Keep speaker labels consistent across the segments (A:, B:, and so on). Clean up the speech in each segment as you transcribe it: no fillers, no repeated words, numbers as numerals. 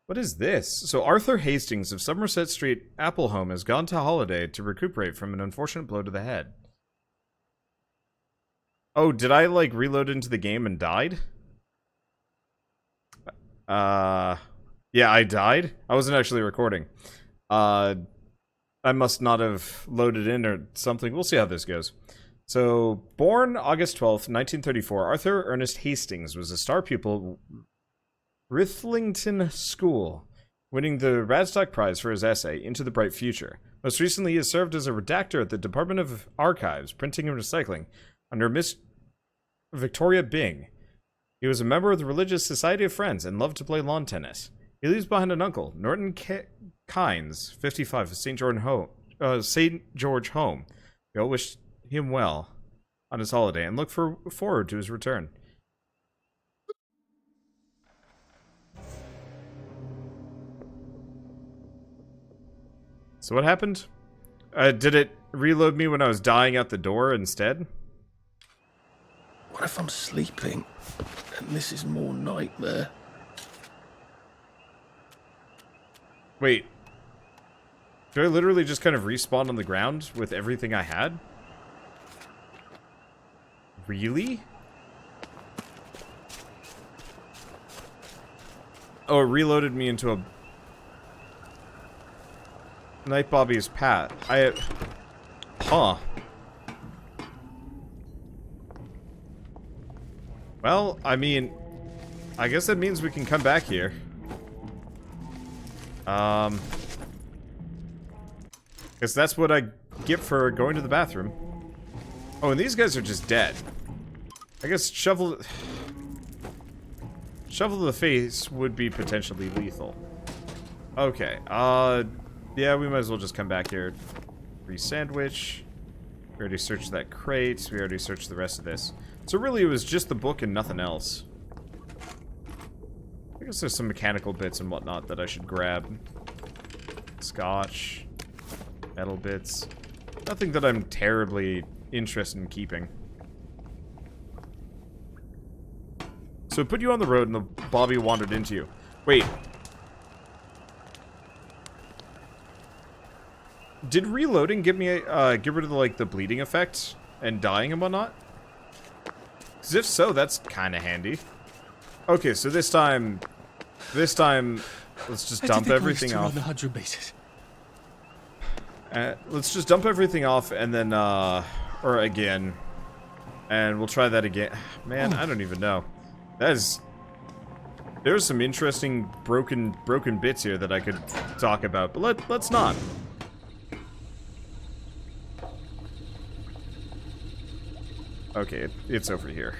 A: What is this? So Arthur Hastings of Somerset Street, Applehome, has gone to holiday to recuperate from an unfortunate blow to the head. Oh, did I, like, reload into the game and died? Yeah, I died? I wasn't actually recording. I must not have loaded in or something. We'll see how this goes. So, born August 12th, 1934, Arthur Ernest Hastings was a star pupil Ruthlington School, winning the Radstock Prize for his essay, Into the Bright Future. Most recently, he has served as a redactor at the Department of Archives, Printing and Recycling, under Miss Victoria Byng. He was a member of the Religious Society of Friends and loved to play lawn tennis. He leaves behind an uncle, Norton Kynes, 55, of St. George Home. We all wish him well on his holiday and look forward to his return. So what happened? Did it reload me when I was dying out the door instead?
B: What if I'm sleeping and this is more nightmare?
A: Wait. Do I literally just kind of respawn on the ground with everything I had? Really? Oh, it reloaded me into a Night Bobby's Pat. Huh. Well, I mean, I guess that means we can come back here. Guess that's what I get for going to the bathroom. Oh, and these guys are just dead. I guess shovel to the face would be potentially lethal. Okay, yeah, we might as well just come back here. Free sandwich. We already searched that crate. We already searched the rest of this. So really, it was just the book and nothing else. I guess there's some mechanical bits and whatnot that I should grab. Scotch. Metal bits. Nothing that I'm terribly interested in keeping. So it put you on the road and the Bobby wandered into you. Wait. Did reloading give me get rid of the, like, the bleeding effect and dying and whatnot? Because if so, that's kind of handy. Okay, so this time, let's just dump everything off. Let's just dump everything off and then, or again, and we'll try that again. Man, I don't even know. There's some interesting broken bits here that I could talk about, but let's not. Okay, it's over here.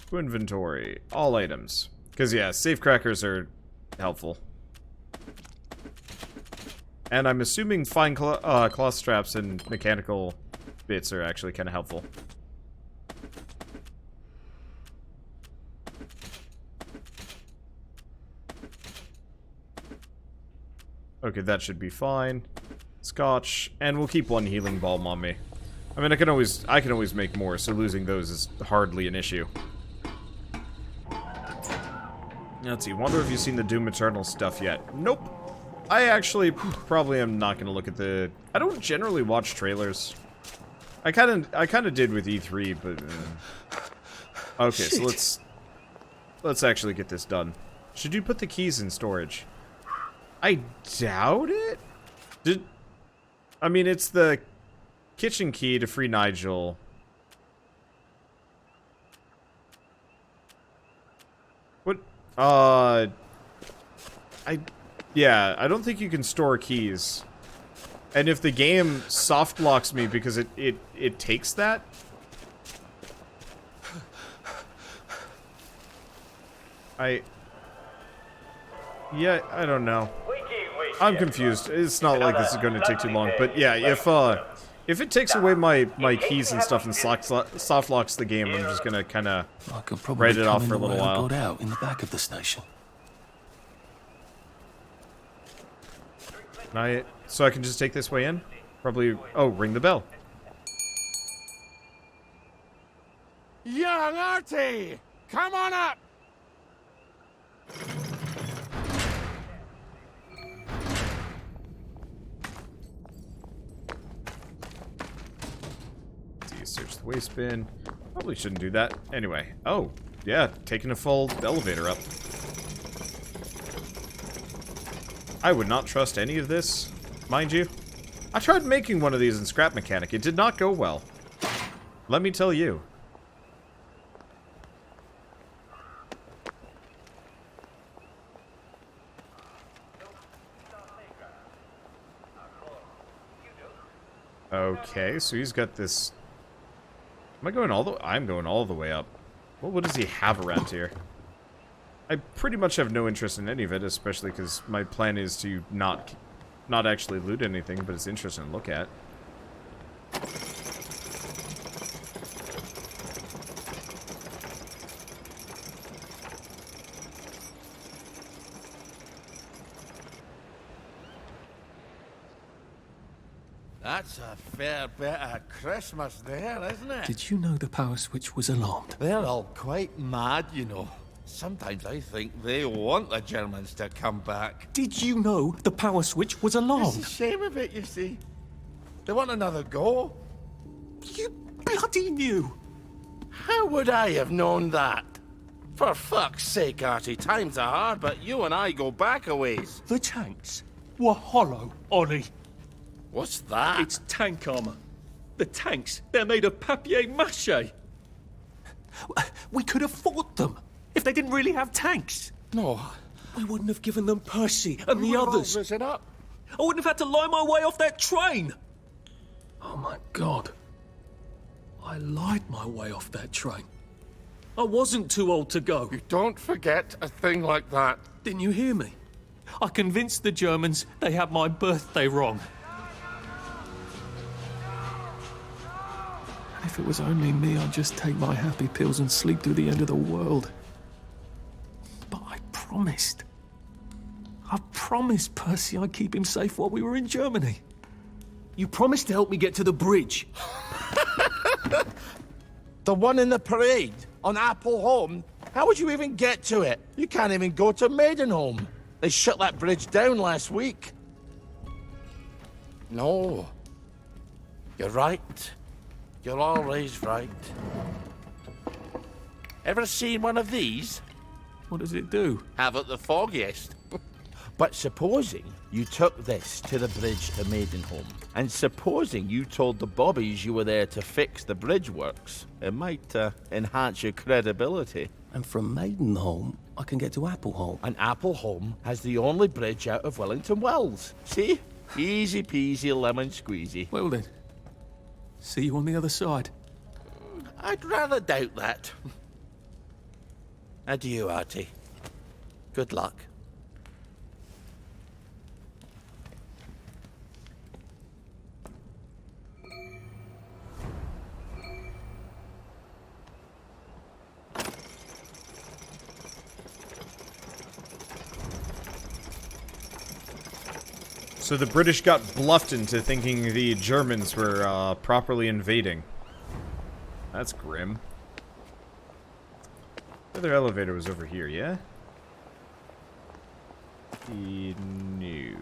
A: To inventory. All items. Because, yeah, safe crackers are helpful. And I'm assuming fine cloth straps and mechanical bits are actually kind of helpful. Okay, that should be fine. Scotch. And we'll keep one healing balm on me. I mean, I can always make more, so losing those is hardly an issue. Let's see, wonder if you've seen the Doom Eternal stuff yet. Nope. I actually probably am not going to look at the... I don't generally watch trailers. I kind of did with E3, but... Okay, so let's actually get this done. Should you put the keys in storage? I doubt it? I mean, it's the... kitchen key to free Nigel. What? Yeah, I don't think you can store keys. And if the game soft locks me because it takes that. Yeah, I don't know. I'm confused. It's not like this is going to take too long, but yeah, if it takes away my keys and stuff and soft locks the game, I'm just gonna kind of write it off for a little while.
B: Got out in the back of the station.
A: So I can just take this way in? Probably. Oh, ring the bell.
C: Young Artie, come on up.
A: waste bin. Probably shouldn't do that. Anyway. Oh, yeah, taking a full elevator up. I would not trust any of this, mind you. I tried making one of these in Scrap Mechanic. It did not go well. Let me tell you. Okay, so he's got this... Am I going all the... I'm going all the way up. Well, what does he have around here? I pretty much have no interest in any of it, especially because my plan is to not actually loot anything, but it's interesting to look at.
C: That's a fair bit of Christmas there, isn't it?
B: Did you know the power switch was alarmed?
C: They're all quite mad, you know. Sometimes I think they want the Germans to come back.
B: Did you know the power switch was alarmed?
C: It's a shame of it, you see. They want another go.
B: You bloody knew!
C: How would I have known that? For fuck's sake, Artie, times are hard, but you and I go back a ways.
B: The tanks were hollow, Ollie.
C: What's that?
B: It's tank armor. The tanks, they're made of papier-mâché. We could have fought them if they didn't really have tanks.
C: No.
B: We wouldn't have given them Percy and the others.
C: Risen up.
B: I wouldn't have had to lie my way off that train. Oh my God. I lied my way off that train. I wasn't too old to go.
C: You don't forget a thing like that.
B: Didn't you hear me? I convinced the Germans they had my birthday wrong. If it was only me, I'd just take my happy pills and sleep through the end of the world. But I promised. I promised Percy I'd keep him safe while we were in Germany. You promised to help me get to the bridge.
C: The one in the parade on Apple Home? How would you even get to it? You can't even go to Maidenholm. They shut that bridge down last week. No. You're right. You're always right. Ever seen one of these?
B: What does it do?
C: Haven't the foggiest. But supposing you took this to the bridge to Maidenholm, and supposing you told the bobbies you were there to fix the bridge works, it might enhance your credibility.
D: And from Maidenholm, I can get to Appleholm.
C: And Appleholm has the only bridge out of Wellington Wells. See? Easy peasy lemon squeezy.
B: Well then, see you on the other side.
C: I'd rather doubt that. Adieu, Artie. Good luck.
A: So the British got bluffed into thinking the Germans were properly invading. That's grim. The other elevator was over here, yeah? No.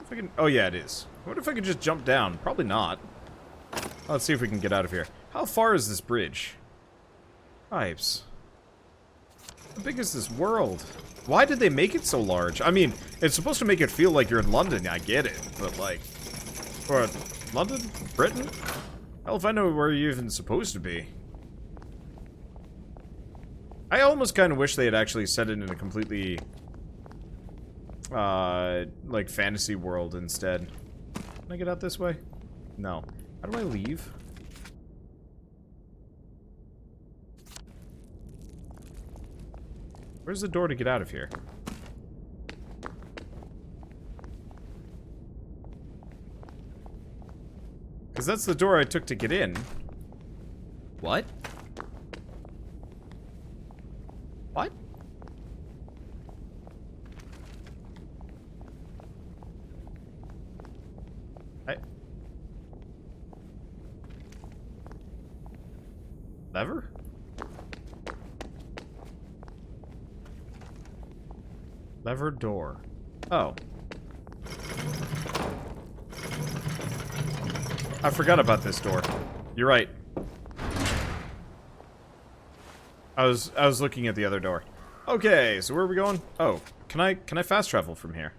A: If I can, oh yeah, it is. I wonder if I could just jump down. Probably not. Let's see if we can get out of here. How far is this bridge? Pipes. How big is this world? Why did they make it so large? I mean, it's supposed to make it feel like you're in London, I get it. But like, or London? Britain? Hell if I know where you're even supposed to be. I almost kind of wish they had actually set it in a completely, like, fantasy world instead. Can I get out this way? No. How do I leave? Where's the door to get out of here? Because that's the door I took to get in. What? What? Lever? Lever door. Oh. I forgot about this door. You're right. I was looking at the other door. Okay, so where are we going? Oh, can I fast travel from here?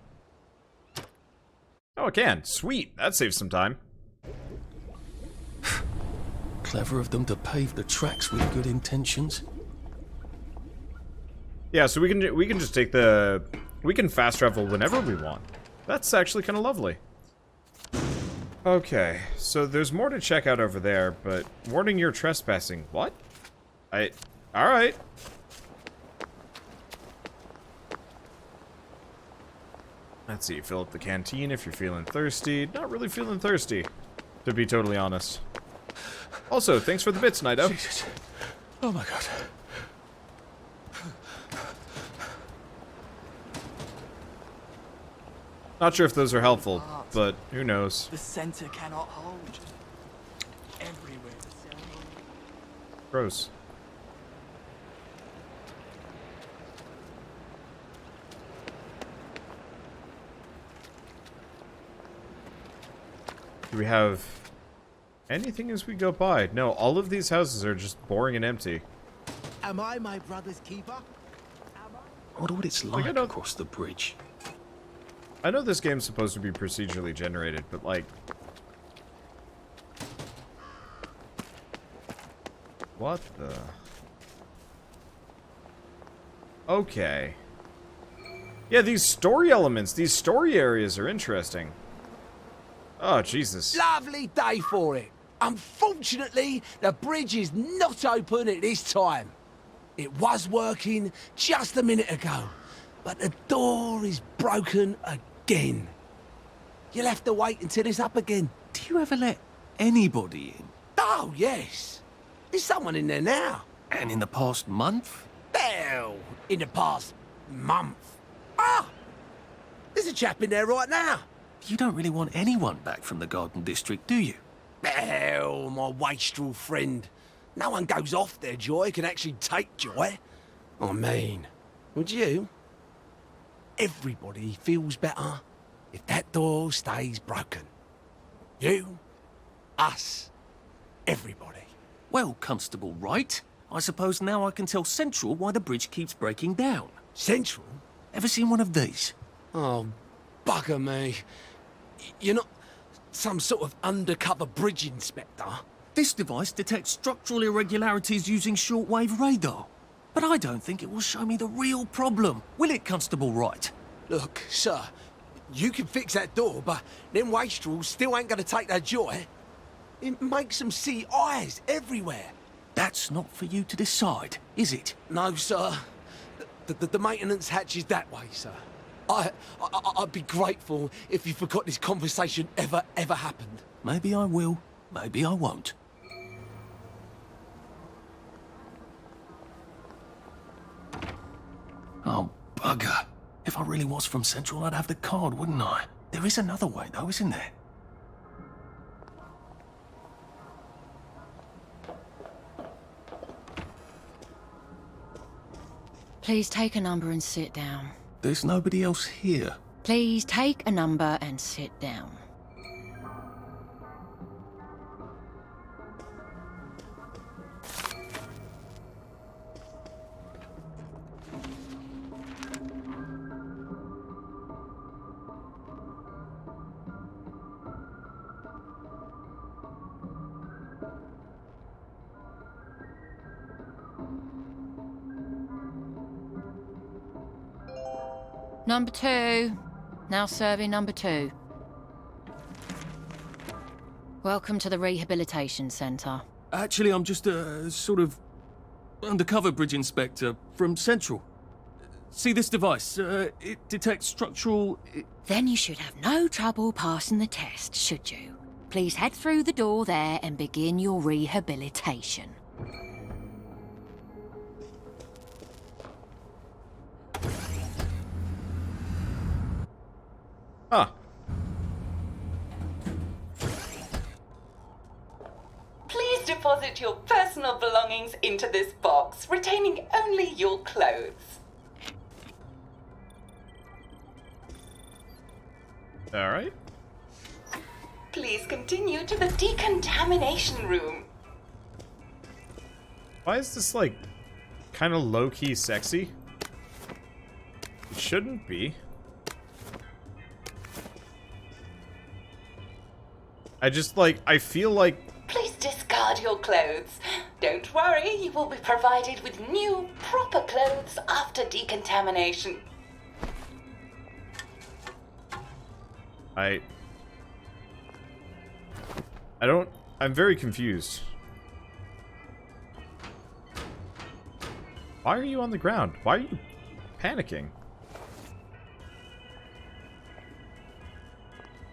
A: Oh, I can. Sweet. That saves some time.
D: Clever of them to pave the tracks with good intentions.
A: Yeah, so we can just take the... We can fast travel whenever we want. That's actually kind of lovely. Okay, so there's more to check out over there, but warning you're trespassing. What? Alright. Let's see, fill up the canteen if you're feeling thirsty. Not really feeling thirsty, to be totally honest. Also, thanks for the bits, Nido.
B: Jesus. Oh my god.
A: Not sure if those are helpful, but who knows.
E: The center cannot hold. Everywhere the ceremony.
A: Gross. Do we have anything as we go by? No, all of these houses are just boring and empty.
E: Am I my brother's keeper?
D: I wonder what it's like across the bridge.
A: I know this game's supposed to be procedurally generated, but like... What the... Okay. Yeah, these story elements, these story areas are interesting. Oh, Jesus.
E: Lovely day for it. Unfortunately, the bridge is not open at this time. It was working just a minute ago, but the door is broken again. You'll have to wait until it's up again.
D: Do you ever let anybody in?
E: Oh, yes. There's someone in there now.
D: And in the past month?
E: Well, in the past month. Ah! There's a chap in there right now.
D: You don't really want anyone back from the Garden District, do you?
E: Well, my wastrel friend. No one goes off their joy can actually take joy. I mean, would you? Everybody feels better if that door stays broken. You, us, everybody.
D: Well, Constable Wright, I suppose now I can tell Central why the bridge keeps breaking down.
E: Central?
D: Ever seen one of these?
E: Oh, bugger me. You're not some sort of undercover bridge inspector?
D: This device detects structural irregularities using shortwave radar. But I don't think it will show me the real problem. Will it, Constable Wright?
E: Look, sir, you can fix that door, but them wastrels still ain't gonna take their joy. It makes them see eyes everywhere.
D: That's not for you to decide, is it?
E: No, sir. The maintenance hatch is that way, sir. I'd be grateful if you forgot this conversation ever happened.
D: Maybe I will, maybe I won't. Oh, bugger. If I really was from Central, I'd have the card, wouldn't I? There is another way, though, isn't there?
F: Please take a number and sit down.
D: There's nobody else here.
F: Please take a number and sit down. Number 2. Now serving number 2. Welcome to the Rehabilitation Centre.
D: Actually, I'm just a sort of undercover bridge inspector from Central. See this device? It detects structural...
F: Then you should have no trouble passing the test, should you? Please head through the door there and begin your rehabilitation.
A: Huh.
G: Please deposit your personal belongings into this box, retaining only your clothes.
A: All right.
G: Please continue to the decontamination room.
A: Why is this, like, kind of low-key sexy? It shouldn't be. I just, like, I feel like...
G: Please discard your clothes. Don't worry, you will be provided with new, proper clothes after decontamination.
A: I don't... I'm very confused. Why are you on the ground? Why are you panicking?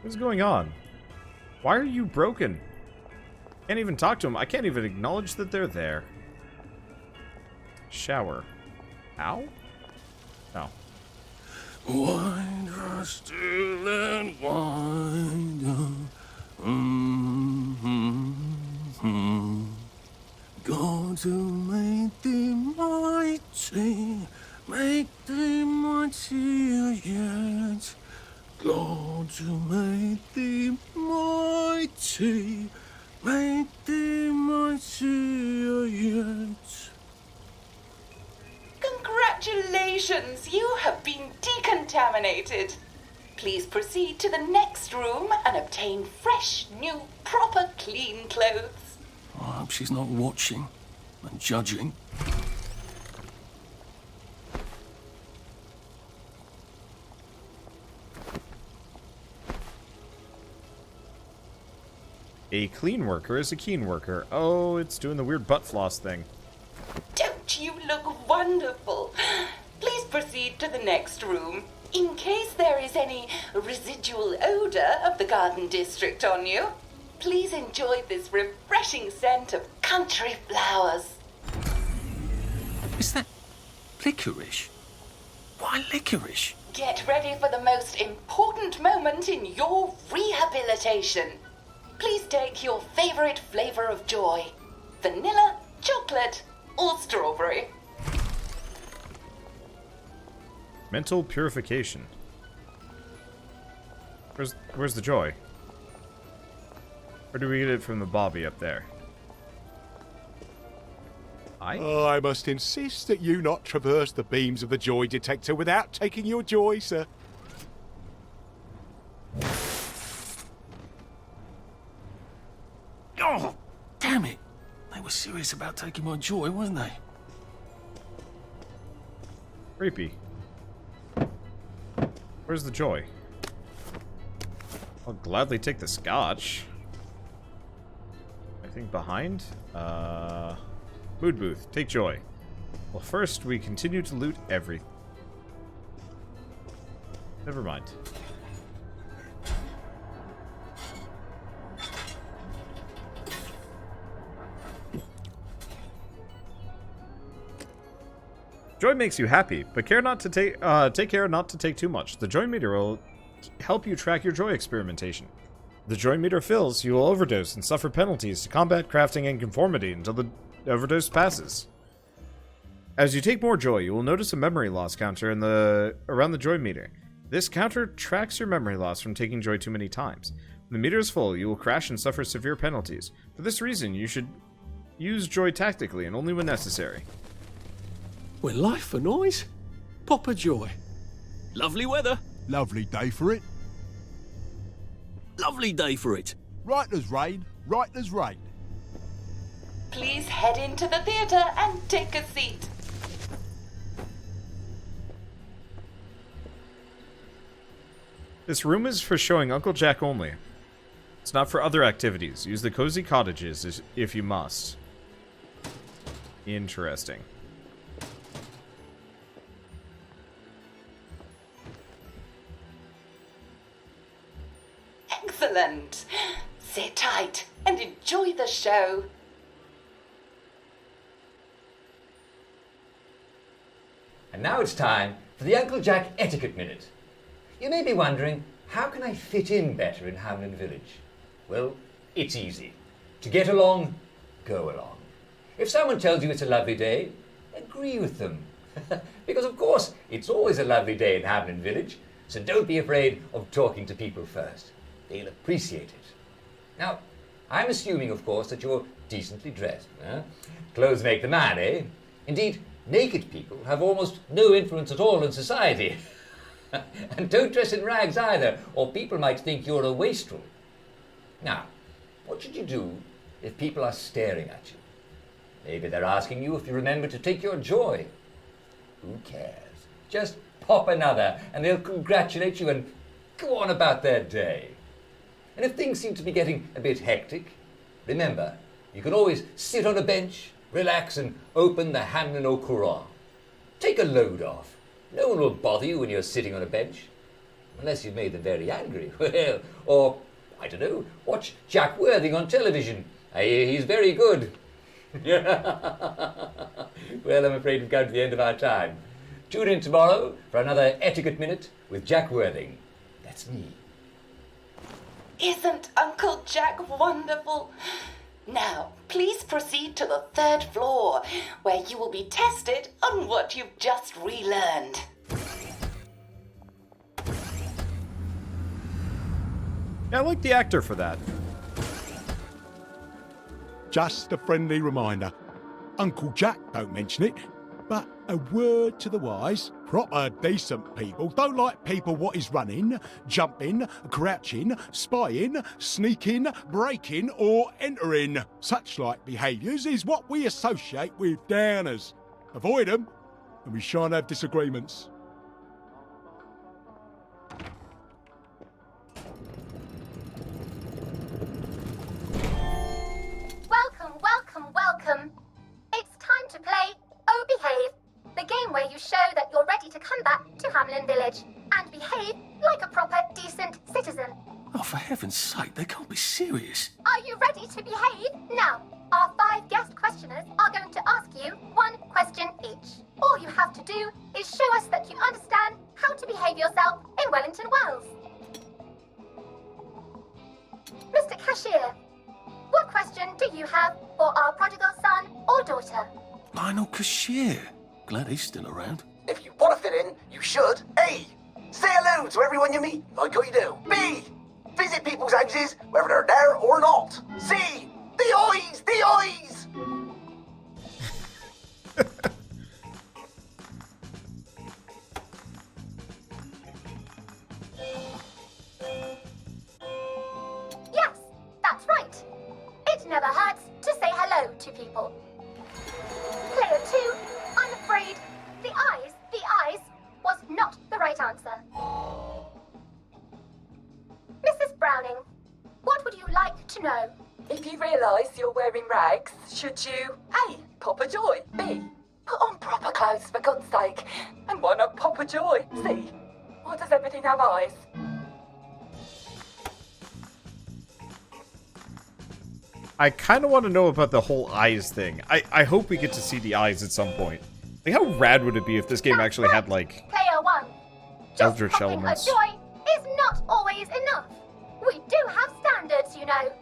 A: What's going on? Why are you broken? Can't even talk to them. I can't even acknowledge that they're there. Shower. Ow? No.
D: Wind still and wind. God to make thee mighty, make thee mightier yet. God to make thee mighty, make thee mightier yet.
G: Congratulations, you have been decontaminated. Please proceed to the next room and obtain fresh, new, proper, clean clothes.
D: I hope she's not watching and judging.
A: A clean worker is a keen worker. Oh, it's doing the weird butt floss thing.
G: Don't you look wonderful? Please proceed to the next room. In case there is any residual odor of the garden district on you, please enjoy this refreshing scent of country flowers.
D: Is that licorice? Why licorice?
G: Get ready for the most important moment in your rehabilitation. Please take your favorite flavor of joy. Vanilla, chocolate, or strawberry.
A: Mental purification. Where's the joy? Or do we get it from the Bobby up there?
H: I must insist that you not traverse the beams of the joy detector without taking your joy, sir.
D: Oh, damn it! They were serious about taking my joy, weren't they?
A: Creepy. Where's the joy? I'll gladly take the scotch. I think behind? Mood booth. Take joy. Well, first we continue to loot everything. Never mind. Joy makes you happy, but take care not to take too much. The joy meter will help you track your joy experimentation. The joy meter fills, you will overdose and suffer penalties to combat crafting and conformity until the overdose passes. As you take more joy, you will notice a memory loss counter around the joy meter. This counter tracks your memory loss from taking joy too many times. When the meter is full, you will crash and suffer severe penalties. For this reason, you should use joy tactically and only when necessary.
B: We're life for noise. Pop a joy.
D: Lovely weather.
H: Lovely day for it.
D: Lovely day for it.
H: Right as rain, right as rain.
G: Please head into the theater and take a seat.
A: This room is for showing Uncle Jack only. It's not for other activities. Use the cozy cottages if you must. Interesting.
G: Excellent. Sit tight and enjoy the show.
I: And now it's time for the Uncle Jack Etiquette Minute. You may be wondering, how can I fit in better in Hamlin Village? Well, it's easy. To get along, go along. If someone tells you it's a lovely day, agree with them. Because of course, it's always a lovely day in Hamlin Village, so don't be afraid of talking to people first. They'll appreciate it. Now, I'm assuming, of course, that you're decently dressed. Clothes make the man, eh? Indeed, naked people have almost no influence at all in society. And don't dress in rags either, or people might think you're a wastrel. Now, what should you do if people are staring at you? Maybe they're asking you if you remember to take your joy. Who cares? Just pop another, and they'll congratulate you and go on about their day. And if things seem to be getting a bit hectic, remember, you can always sit on a bench, relax, and open the Hamlin au Courant. Take a load off. No one will bother you when you're sitting on a bench. Unless you've made them very angry. Well, or, I don't know, watch Jack Worthing on television. I hear he's very good. Well, I'm afraid we've come to the end of our time. Tune in tomorrow for another Etiquette Minute with Jack Worthing. That's me.
G: Isn't Uncle Jack wonderful? Now, please proceed to the 3rd floor, where you will be tested on what you've just relearned.
A: Yeah, I like the actor for that.
H: Just a friendly reminder. Uncle Jack don't mention it, but a word to the wise. Proper decent people don't like people what is running, jumping, crouching, spying, sneaking, breaking or entering. Such like behaviours is what we associate with downers. Avoid them and we shan't have disagreements.
J: Welcome. It's time to play Oh Behave, the game where you show that you're ready to come back to Hamlin Village and behave like a proper, decent citizen.
B: Oh, for heaven's sake, they can't be serious.
J: Are you ready to behave? Now, our 5 guest questioners are going to ask you 1 question each. All you have to do is show us that you understand how to behave yourself in Wellington Wells. Mr. Cashier, what question do you have for our prodigal son or daughter?
B: Lionel Cashier. Glad he's still around.
K: If you want to fit in, you should. A. Say hello to everyone you meet, like you do. B. Visit people's houses, whether they're there or not. C. The eyes! The eyes!
J: Yes, that's right. It never hurts to say hello to people. Player 2, I'm afraid the eyes was not the right answer. Mrs. Browning, what would you like to know?
L: If you realise you're wearing rags, should you A. pop a joy, B. put on proper clothes for God's sake, and why not pop a joy, C. why does everything have eyes?
A: I kind of want to know about the whole eyes thing. I hope we get to see the eyes at some point. Like, how rad would it be if this game actually had, like,
J: Player 1, just
A: Eldritch
J: popping
A: elements?
J: a joy is not always enough. We do have standards, you know.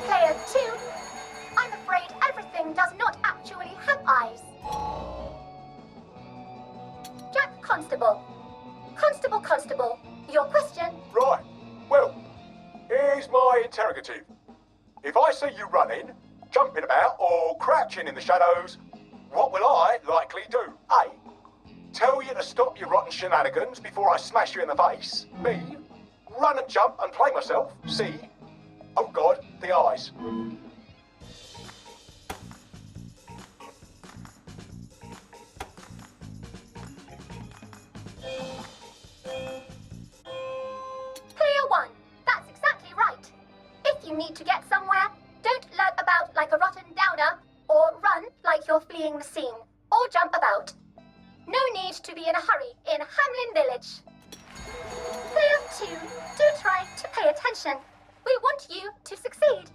J: Player 2, I'm afraid everything does not actually have eyes. Jack Constable, your question?
H: Right. Well, here's my interrogative. If I see you running, jumping about, or crouching in the shadows, what will I likely do? A. Tell you to stop your rotten shenanigans before I smash you in the face. B. Run and jump and play myself. C. Oh God, the eyes.
J: Player 1, that's exactly right. If you need to get somewhere, don't lurk about like a rotten downer, or run like you're fleeing the scene, or jump about. No need to be in a hurry in Hamlin Village. Player 2, do try to pay attention. We want you to succeed.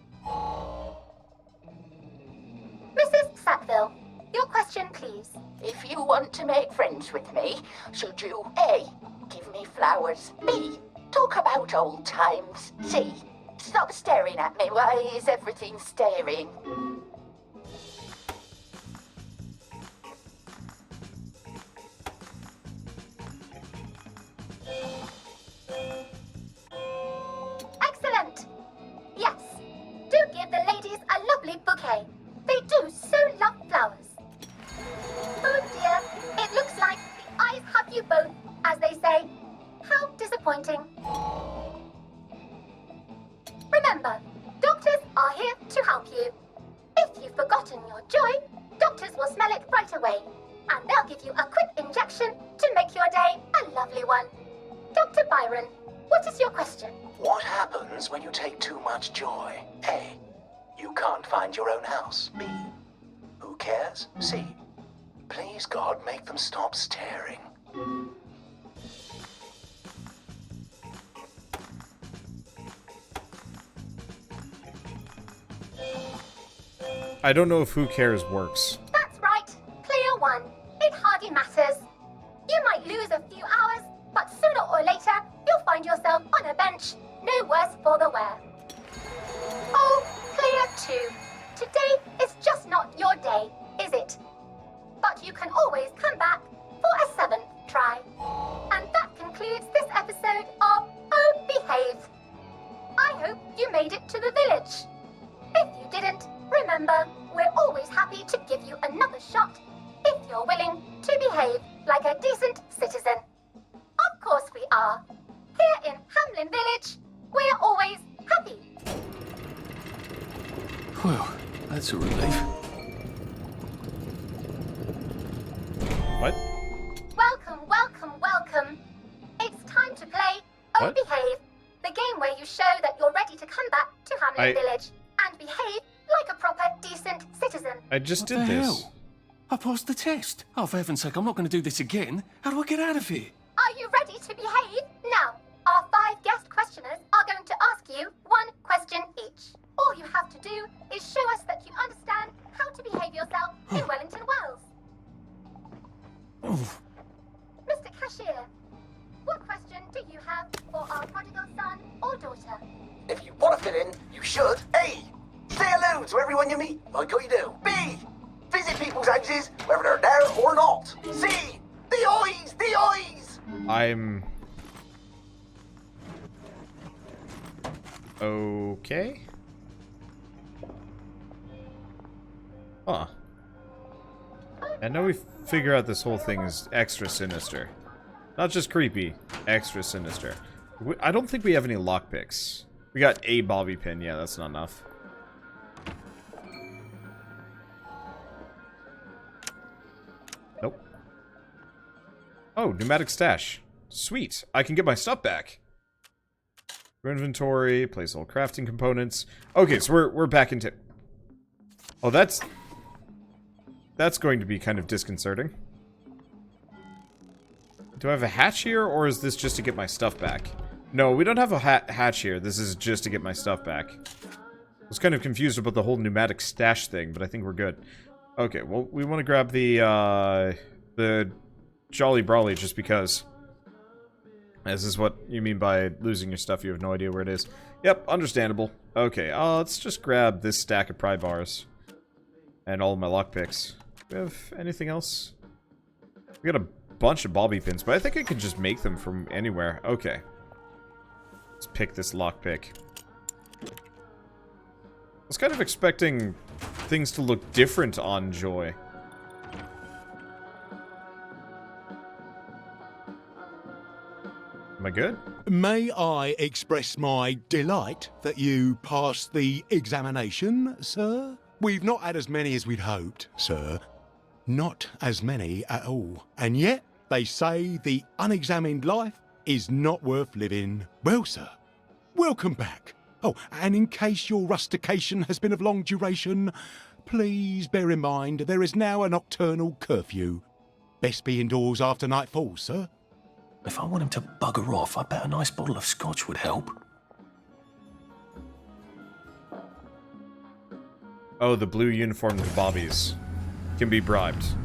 J: Mrs. Sackville, your question, please.
L: If you want to make friends with me, should you A. give me flowers, B. talk about old times, C. stop staring at me, why is everything staring?
J: Excellent! Yes, you both, as they say. How disappointing. Remember, doctors are here to help you. If you've forgotten your joy, doctors will smell it right away, and they'll give you a quick injection to make your day a lovely one. Dr. Byron, what is your question?
K: What happens when you take too much joy? A. You can't find your own house. B. Who cares? C. Please, God, make them stop staring.
A: I don't know if who cares works.
J: That's right. Clear one. It hardly matters. You might lose a few hours, but sooner or later, you'll find yourself on a bench, no worse for the wear. Oh, clear two. Today is just not your day, is it? But you can always come back for a seventh try. And that concludes this episode of Oh Behaved. I hope you made it to the village. If you didn't, remember, we're always happy to give you another shot if you're willing to behave like a decent citizen. Of course we are. Here in Hamlin Village, we're always happy.
D: Well, that's a relief.
A: What?
J: Welcome, welcome, welcome. It's time to play Oh
A: What?
J: Behave, the game where you show that you're ready to come back to Hamlin Village and behave like a proper, decent citizen.
A: I just
D: What
A: did
D: the
A: this.
D: hell? I passed the test. Oh, for heaven's sake, I'm not going to do this again. How do I get out of here?
J: Are you ready to behave? Now, our 5 guest questioners are going to ask you 1 question each. All you have to do is show us that you understand how to behave yourself in Wellington Wells.
D: Oh,
J: Mr. Cashier, what question do you have for our prodigal son or daughter?
K: If you want to fit in, you should. A. Say hello to everyone you meet, like you do. B. Visit people's houses, whether they're there or not. C. The eyes! The eyes!
A: I'm... okay. Huh. And now we figure out this whole thing is extra sinister. Not just creepy, extra sinister. I don't think we have any lockpicks. We got a bobby pin. Yeah, that's not enough. Nope. Oh, pneumatic stash. Sweet. I can get my stuff back. Your inventory, place all crafting components. Okay, so we're back into... Oh, that's going to be kind of disconcerting. Do I have a hatch here, or is this just to get my stuff back? No, we don't have a hatch here. This is just to get my stuff back. I was kind of confused about the whole pneumatic stash thing, but I think we're good. Okay, well, we want to grab the Jolly Brawly just because. This is what you mean by losing your stuff. You have no idea where it is. Yep, understandable. Okay, let's just grab this stack of pry bars. And all of my lockpicks. Do we have anything else? We got a bunch of bobby pins, but I think I can just make them from anywhere. Okay. Let's pick this lockpick. I was kind of expecting things to look different on Joy. Am I good?
H: May I express my delight that you passed the examination, sir? We've not had as many as we'd hoped, sir. Not as many at all. And yet, they say the unexamined life is not worth living. Well, sir, welcome back. Oh, and in case your rustication has been of long duration, please bear in mind there is now a nocturnal curfew. Best be indoors after nightfall, sir.
B: If I want him to bugger off, I bet a nice bottle of scotch would help.
A: Oh, the blue uniformed bobbies can be bribed.
F: Isn't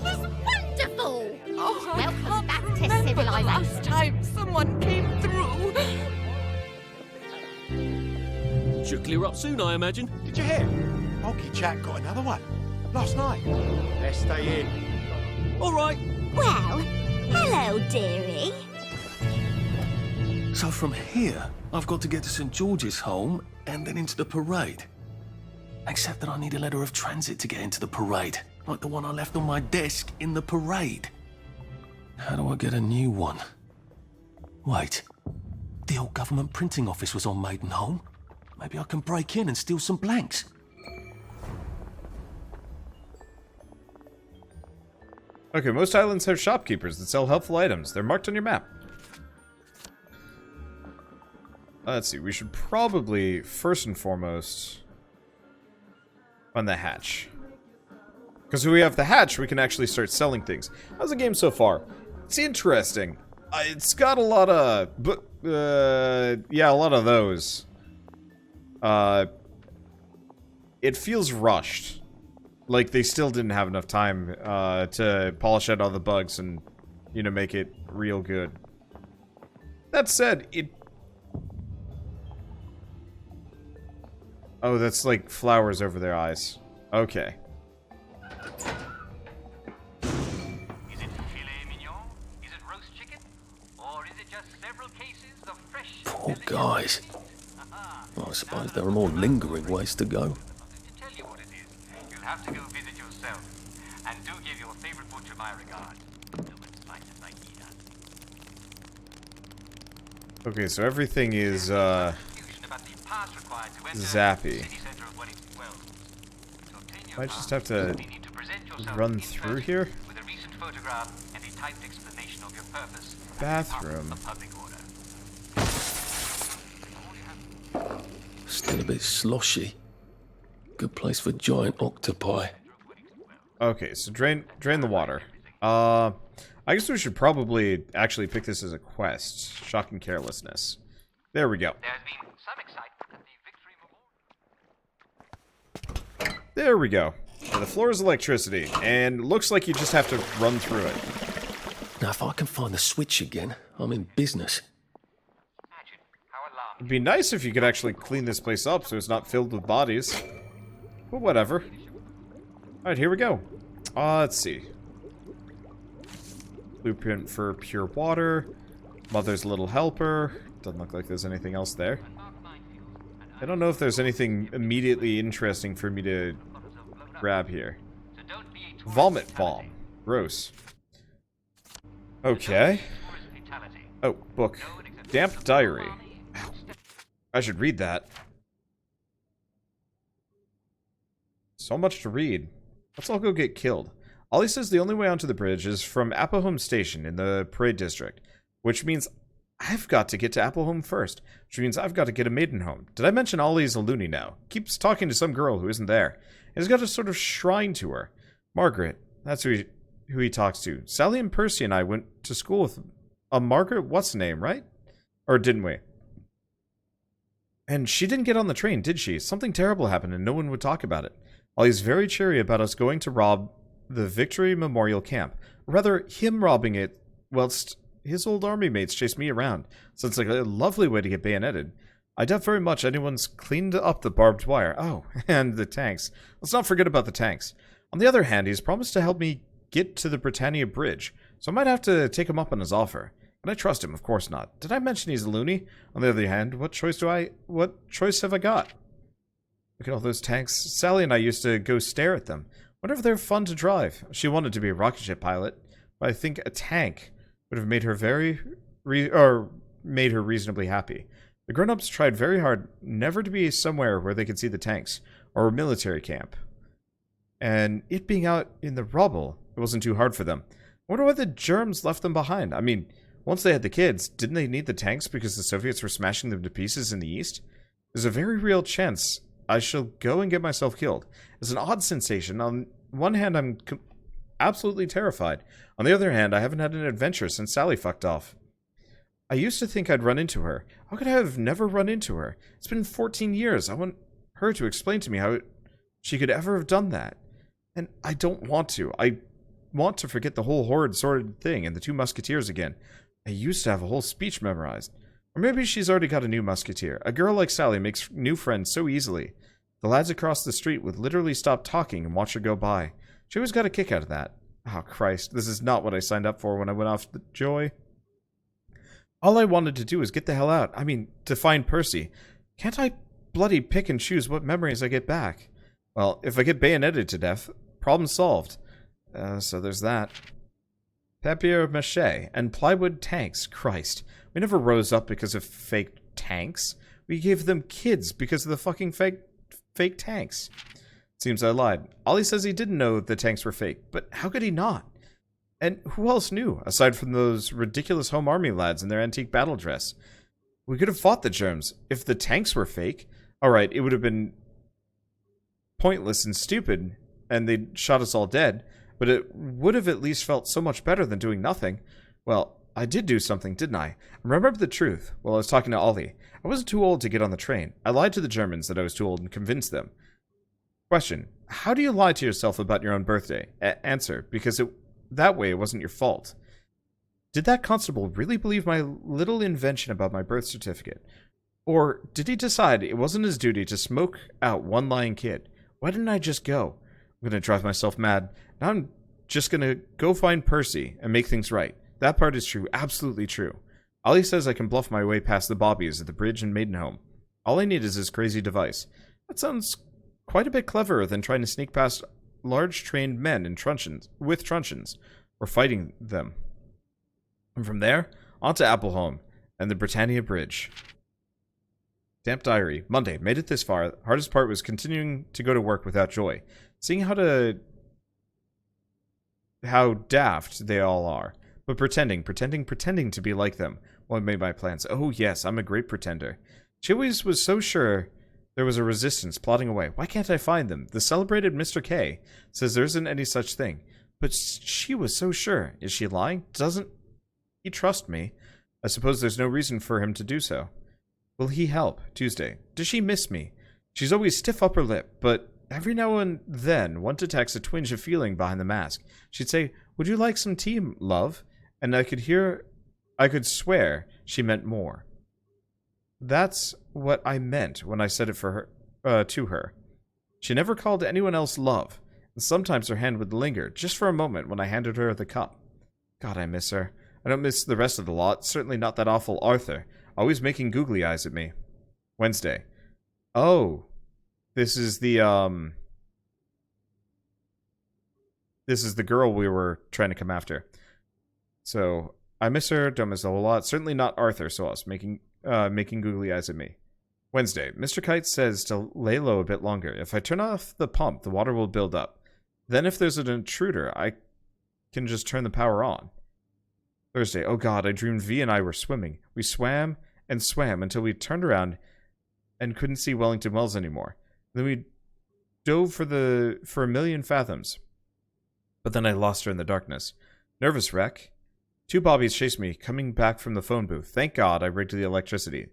F: this wonderful?
L: Oh,
F: Welcome back to
L: remember the last
F: civilization.
L: time someone came through.
D: Should clear up soon, I imagine.
H: Did you hear? Bulky Jack got another one. Last night. Let's stay in.
D: All right.
F: Well, hello, dearie.
D: So from here, I've got to get to St. George's home and then into the parade.
B: Except that I need a letter of transit to get into the parade, like the one I left on my desk in the parade. How do I get a new one? Wait, the old government printing office was on Maidenholm. Maybe I can break in and steal some blanks.
A: Okay, most islands have shopkeepers that sell helpful items. They're marked on your map. Let's see, we should probably, first and foremost, find the hatch. Because if we have the hatch, we can actually start selling things. How's the game so far? It's interesting. It's got a lot of... yeah, a lot of those. It feels rushed. Like, they still didn't have enough time to polish out all the bugs and, you know, make it real good. That said, it... Oh, that's like flowers over their eyes. Okay.
M: Is it filet mignon? Is it roast chicken? Or is it just several cases of fresh...
B: Poor guys. Well, I suppose there are more lingering ways to go.
M: To tell you what it is, you'll have to go visit yourself. And do give your favorite butcher my regard.
A: Okay, so everything is, zappy. I just have to run through here? Bathroom.
B: Still a bit sloshy. Good place for giant octopi.
A: Okay, so drain the water. I guess we should probably actually pick this as a quest. Shocking carelessness. There we go. There we go. Now the floor is electricity, and looks like you just have to run through it.
B: Now, if I can find the switch again, I'm in business.
A: It'd be nice if you could actually clean this place up so it's not filled with bodies. But whatever. Alright, here we go. Let's see. Blueprint for pure water. Mother's little helper. Doesn't look like there's anything else there. I don't know if there's anything immediately interesting for me to grab here. Vomit bomb. Gross. Okay. Oh, book. Damp diary. I should read that. So much to read. Let's all go get killed. Ollie says the only way onto the bridge is from Appleholm Station in the Parade District, which means I've got to get to Appleholm first, which means I've got to get a Maidenholm. Did I mention Ollie's a loony now? Keeps talking to some girl who isn't there. And he's got a sort of shrine to her. Margaret, that's who he talks to. Sally and Percy and I went to school with a Margaret what's-her-name, right? Or didn't we? And she didn't get on the train, did she? Something terrible happened and no one would talk about it. Ollie's very cheery about us going to rob the Victory Memorial Camp. Or rather, him robbing it whilst his old army mates chase me around. So it's like a lovely way to get bayoneted. I doubt very much anyone's cleaned up the barbed wire. Oh, and the tanks. Let's not forget about the tanks. On the other hand, he's promised to help me get to the Britannia Bridge, so I might have to take him up on his offer. Can I trust him? Of course not. Did I mention he's a loony? On the other hand, what choice have I got? Look at all those tanks. Sally and I used to go stare at them. Wonder if they're fun to drive. She wanted to be a rocket ship pilot, but I think a tank would have made her made her reasonably happy. The grown-ups tried very hard never to be somewhere where they could see the tanks, or a military camp. And it being out in the rubble, it wasn't too hard for them. I wonder why the germs left them behind. I mean, once they had the kids, didn't they need the tanks because the Soviets were smashing them to pieces in the East? There's a very real chance I shall go and get myself killed. It's an odd sensation. On one hand, I'm absolutely terrified. On the other hand, I haven't had an adventure since Sally fucked off. I used to think I'd run into her. How could I have never run into her? It's been 14 years. I want her to explain to me how she could ever have done that. And I don't want to. I want to forget the whole horrid, sordid thing and the two musketeers again. I used to have a whole speech memorized. Or maybe she's already got a new musketeer. A girl like Sally makes new friends so easily. The lads across the street would literally stop talking and watch her go by. She always got a kick out of that. Oh, Christ. This is not what I signed up for when I went off the joy. All I wanted to do was get the hell out. I mean, to find Percy. Can't I bloody pick and choose what memories I get back? Well, if I get bayoneted to death, problem solved. So there's that. Papier-mâché and plywood tanks. Christ. We never rose up because of fake tanks. We gave them kids because of the fucking fake tanks. Seems I lied. Ollie says he didn't know the tanks were fake, but how could he not? And who else knew, aside from those ridiculous home army lads in their antique battle dress? We could have fought the germs. If the tanks were fake, alright, it would have been pointless and stupid, and they'd shot us all dead, but it would have at least felt so much better than doing nothing. Well, I did do something, didn't I? Remember the truth. While I was talking to Ollie, I wasn't too old to get on the train. I lied to the Germans that I was too old and convinced them. Question. How do you lie to yourself about your own birthday? Answer. Because that way it wasn't your fault. Did that constable really believe my little invention about my birth certificate? Or did he decide it wasn't his duty to smoke out one lying kid? Why didn't I just go? I'm going to drive myself mad. Now I'm just going to go find Percy and make things right. That part is true. Absolutely true. Ollie says I can bluff my way past the Bobbies at the bridge and Maidenhome. All I need is his crazy device. That sounds quite a bit cleverer than trying to sneak past large trained men in with truncheons, or fighting them. And from there, on to Appleholm and the Britannia Bridge. Damp diary. Monday. Made it this far. Hardest part was continuing to go to work without joy. Seeing how daft they all are. But pretending to be like them while I made my plans. Oh yes, I'm a great pretender. She always was so sure there was a resistance plotting away. Why can't I find them? The celebrated Mr. K says there isn't any such thing. But she was so sure. Is she lying? Doesn't he trust me? I suppose there's no reason for him to do so. Will he help? Tuesday. Does she miss me? She's always stiff upper lip, but every now and then one detects a twinge of feeling behind the mask. She'd say, "Would you like some tea, love?" And I could swear she meant more. That's what I meant when I said it for her, to her. She never called anyone else love, and sometimes her hand would linger just for a moment when I handed her the cup. God, I miss her. I don't miss the rest of the lot, certainly not that awful Arthur, always making googly eyes at me. Wednesday. Oh, this is the girl we were trying to come after. So, I miss her, don't miss a whole lot, certainly not Arthur, so us, making googly eyes at me. Wednesday. Mr. Kite says to lay low a bit longer. If I turn off the pump, the water will build up. Then if there's an intruder, I can just turn the power on. Thursday. Oh god, I dreamed V and I were swimming. We swam and swam until we turned around and couldn't see Wellington Wells anymore. Then we dove for a million fathoms. But then I lost her in the darkness. Nervous wreck. 2 bobbies chased me, coming back from the phone booth. Thank God I rigged the electricity.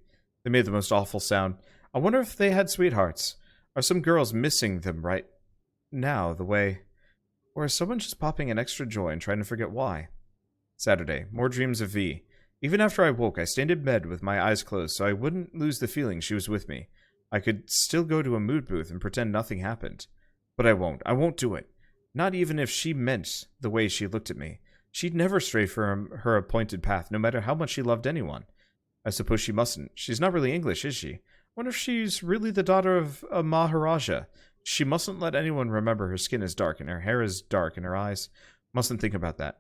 A: They made the most awful sound. I wonder if they had sweethearts. Are some girls missing them right now the way... Or is someone just popping an extra joy and trying to forget why? Saturday. More dreams of V. Even after I woke, I stayed in bed with my eyes closed so I wouldn't lose the feeling she was with me. I could still go to a mood booth and pretend nothing happened. But I won't. I won't do it. Not even if she meant the way she looked at me. She'd never stray from her appointed path, no matter how much she loved anyone. I suppose she mustn't. She's not really English, is she? I wonder if she's really the daughter of a Maharaja. She mustn't let anyone remember her skin is dark and her hair is dark and her eyes. Mustn't think about that.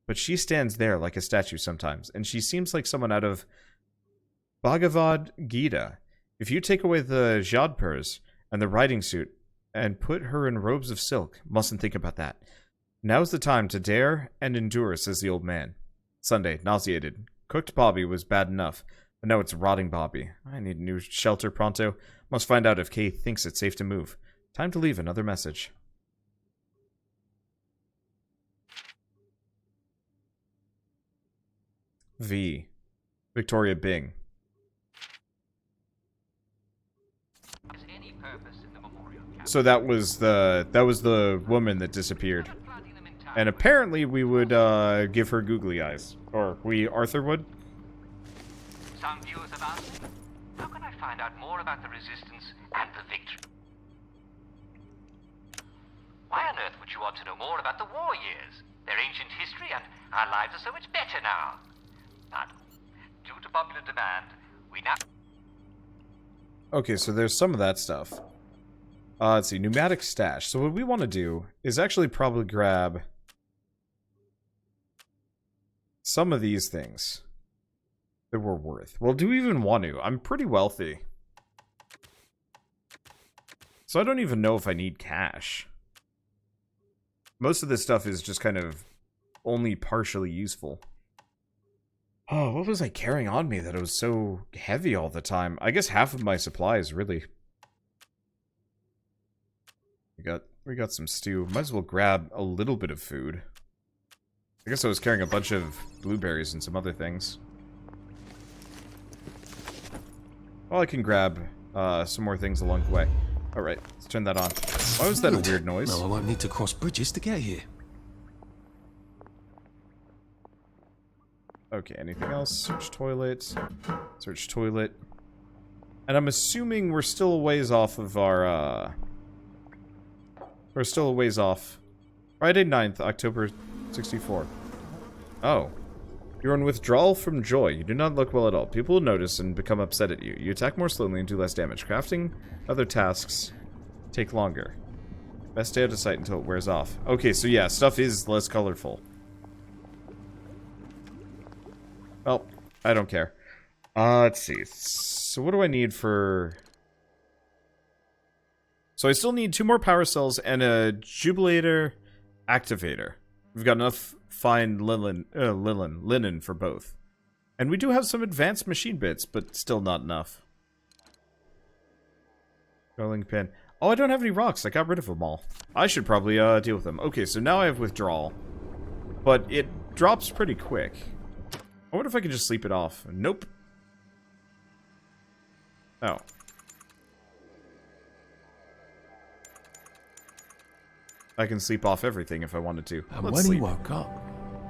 A: But she stands there like a statue sometimes, and she seems like someone out of Bhagavad Gita. If you take away the jodhpurs and the riding suit and put her in robes of silk, mustn't think about that. Now's the time to dare and endure, says the old man. Sunday, nauseated. Cooked Bobby was bad enough, but now it's rotting Bobby. I need a new shelter pronto. Must find out if Kay thinks it's safe to move. Time to leave another message. V. Victoria Bing. So that was the woman that disappeared. And apparently we would give her googly eyes. Or Arthur would.
M: Some viewers have asked, how can I find out more about the resistance and the victory? Why on earth would you want to know more about the war years? Their ancient history, and our lives are so much better now. But, due to popular demand, we now...
A: Okay, so there's some of that stuff. Let's see, pneumatic stash. So what we want to do is actually probably grab some of these things that we're worth. Well, do we even want to? I'm pretty wealthy. So I don't even know if I need cash. Most of this stuff is just kind of only partially useful. Oh, what was I carrying on me that it was so heavy all the time? I guess half of my supplies, really. We got some stew. Might as well grab a little bit of food. I guess I was carrying a bunch of blueberries and some other things. Well, I can grab some more things along the way. Alright, let's turn that on. Why was that a weird noise?
B: No, I won't need to cross bridges to get here.
A: Okay, anything else? Search toilet. Search toilet. And I'm assuming we're still a ways off of our, we're still a ways off. Friday 9th, October 64. Oh. You're on withdrawal from joy. You do not look well at all. People will notice and become upset at you. You attack more slowly and do less damage. Crafting other tasks take longer. Best stay out of sight until it wears off. Okay, so yeah, stuff is less colorful. Well, I don't care. Let's see. So what do I need for... So I still need 2 more power cells and a jubilator activator. We've got enough fine linen for both. And we do have some advanced machine bits, but still not enough. Rolling pin. Oh, I don't have any rocks. I got rid of them all. I should probably deal with them. Okay, so now I have withdrawal. But it drops pretty quick. I wonder if I could just sleep it off. Nope. Oh. I can sleep off everything if I wanted to.
B: And when he woke up,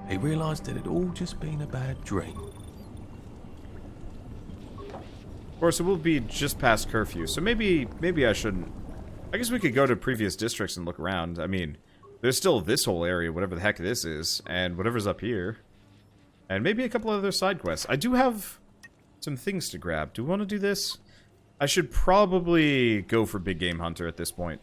B: he realised it had all just been a bad dream.
A: Of course, it will be just past curfew, so maybe I shouldn't. I guess we could go to previous districts and look around. I mean, there's still this whole area, whatever the heck this is, and whatever's up here. And maybe a couple other side quests. I do have some things to grab. Do we want to do this? I should probably go for Big Game Hunter at this point.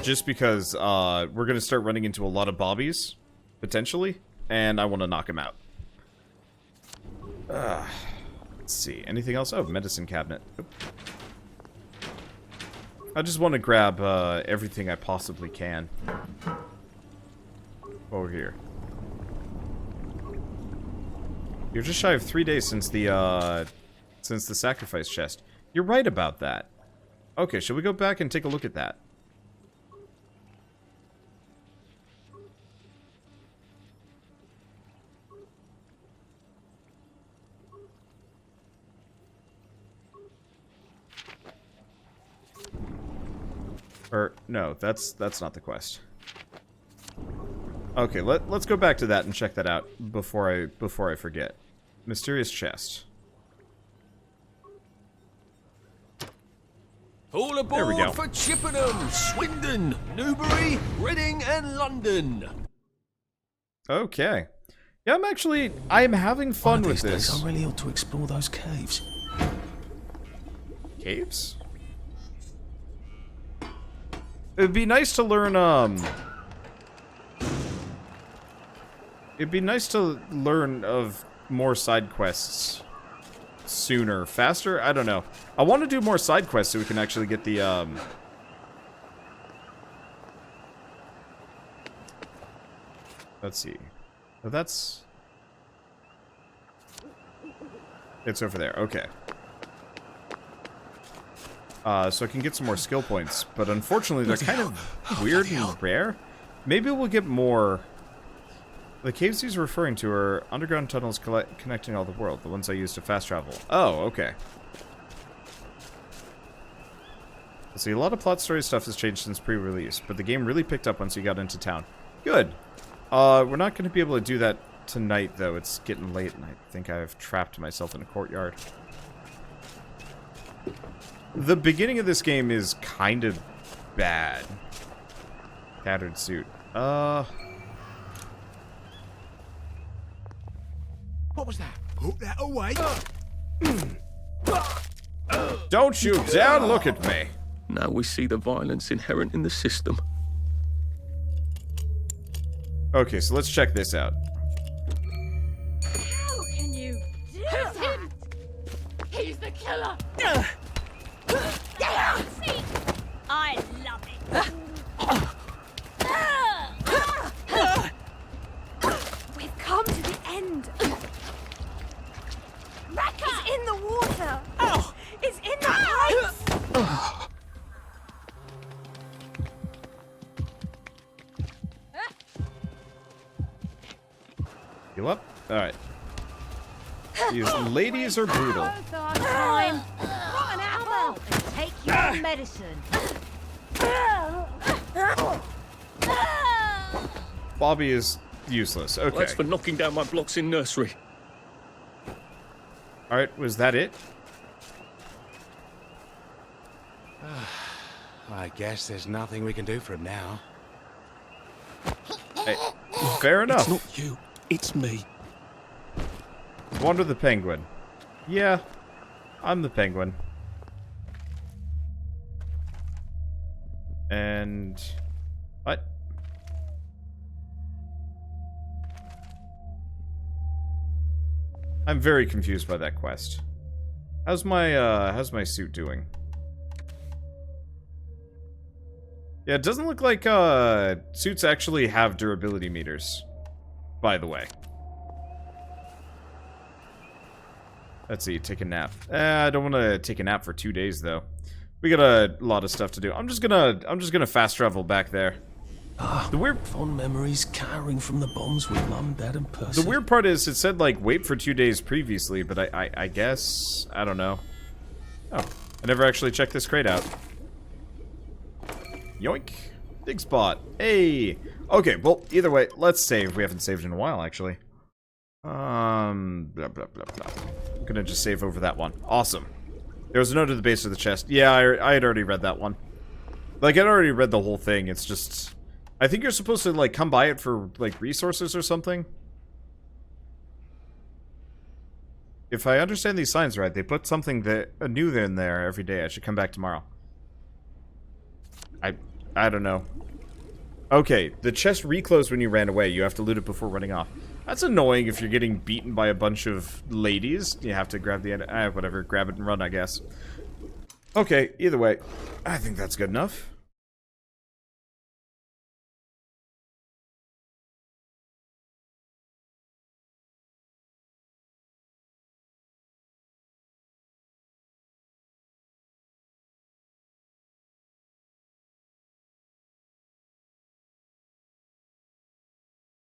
A: Just because we're going to start running into a lot of bobbies, potentially, and I want to knock him out. Let's see. Anything else? Oh, medicine cabinet. Oop. I just want to grab everything I possibly can. Over here. You're just shy of 3 days since the sacrifice chest. You're right about that. Okay, shall we go back and take a look at that? Or no, that's not the quest. Okay, let's go back to that and check that out before I forget. Mysterious chest.
B: All aboard for Chippenham, Swindon, Newbury, Reading, and London.
A: Okay. Yeah, I'm having fun with this.
B: Days I really ought to explore those caves.
A: Caves? It'd be nice to learn, It'd be nice to learn of more side quests sooner. Faster? I don't know. I want to do more side quests so we can actually get the, Let's see. Oh, that's... It's over there. Okay. So I can get some more skill points, but unfortunately they're kind of weird and rare. Maybe we'll get more. The caves he's referring to are underground tunnels connecting all the world, the ones I use to fast travel. Oh, okay. Let's see, a lot of plot story stuff has changed since pre-release, but the game really picked up once you got into town. Good. We're not going to be able to do that tonight, though. It's getting late, and I think I've trapped myself in a courtyard. The beginning of this game is kind of bad. Tattered suit.
H: What was that? Put that away.
A: Don't you dare look at me!
B: Now we see the violence inherent in the system.
A: Okay, so let's check this out.
F: How can you do that?
L: He's the killer!
F: I love it. We've come to the end. It's in the water. It's in the pipes.
A: You up? Alright. These ladies are brutal.
F: Both our time. Rotten apple. Take your medicine.
A: Bobby is useless. Okay.
B: That's for knocking down my blocks in nursery.
A: Alright, was that it?
H: I guess there's nothing we can do for him now.
A: Hey, fair enough.
B: It's not you, it's me.
A: Wander the penguin. Yeah, I'm the penguin. And... what? I'm very confused by that quest. How's my suit doing? Yeah, it doesn't look like, suits actually have durability meters. By the way. Let's see, take a nap. I don't want to take a nap for 2 days, though. We got a lot of stuff to do. I'm just gonna fast travel back there.
B: The weird fond memories cowering from the bombs with Mum, Dad, and Percy.
A: The weird part is it said, like, wait for 2 days previously, but I guess... I don't know. Oh, I never actually checked this crate out. Yoink. Big spot. Hey! Okay, well, either way, let's save. We haven't saved in a while, actually. Blah, blah, blah, blah. I'm gonna just save over that one. Awesome. There was a note at the base of the chest. Yeah, I had already read that one. Like, I'd already read the whole thing. It's just... I think you're supposed to, like, come by it for, like, resources or something. If I understand these signs right, they put something that new in there every day. I should come back tomorrow. I don't know. Okay, the chest reclosed when you ran away. You have to loot it before running off. That's annoying if you're getting beaten by a bunch of ladies. You have to grab the end. Whatever, grab it and run, I guess. Okay, either way, I think that's good enough.